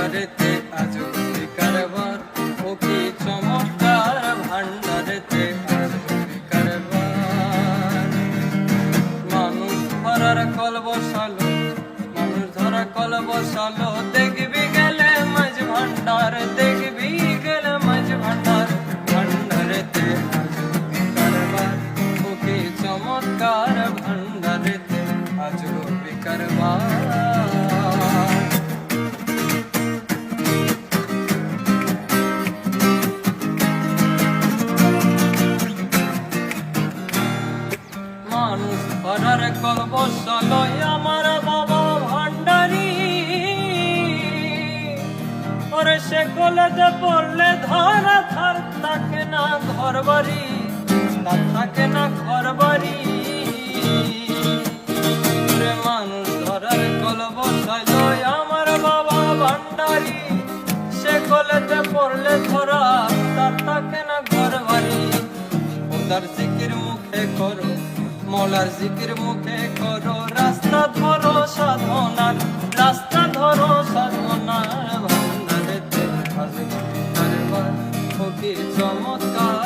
ভান্ডারেতে আজ কারবার, ও কি চমৎকার ভান্ডারেতে আজ কারবার। মানুষ ধরার কল বসালো, মানুষ ধরা কল বসালো, দেখবি গেলে মাঝ ভান্ডার, দেখবি গেলে মাঝ ভান্ডার, ভান্ডারেতে আজ কারবার, ও কি চমৎকার ভান্ডারেতে আজ কারবার। মানুষ ধরার কল বসালো আমার বাবা ভান্ডারি, ওরে সে কলেজে পড়লে ধরা ধার থাকে না ঘর বাড়ি, তার থাকে না ঘর বাড়ি। মানুষ ধরার কল বসালো আমার বাবা ভান্ডারি, সে কলেজে পড়লে ধরা তার থাকে না ঘর বাড়ি। ওদার জিকির মুখে করো, মৌলার জিকির মুখে করো, রাস্তা ধরো সাধনার, রাস্তা ধরো সাধনার, ভান্ডারেতে আজ কারবার, ও কি চমৎকার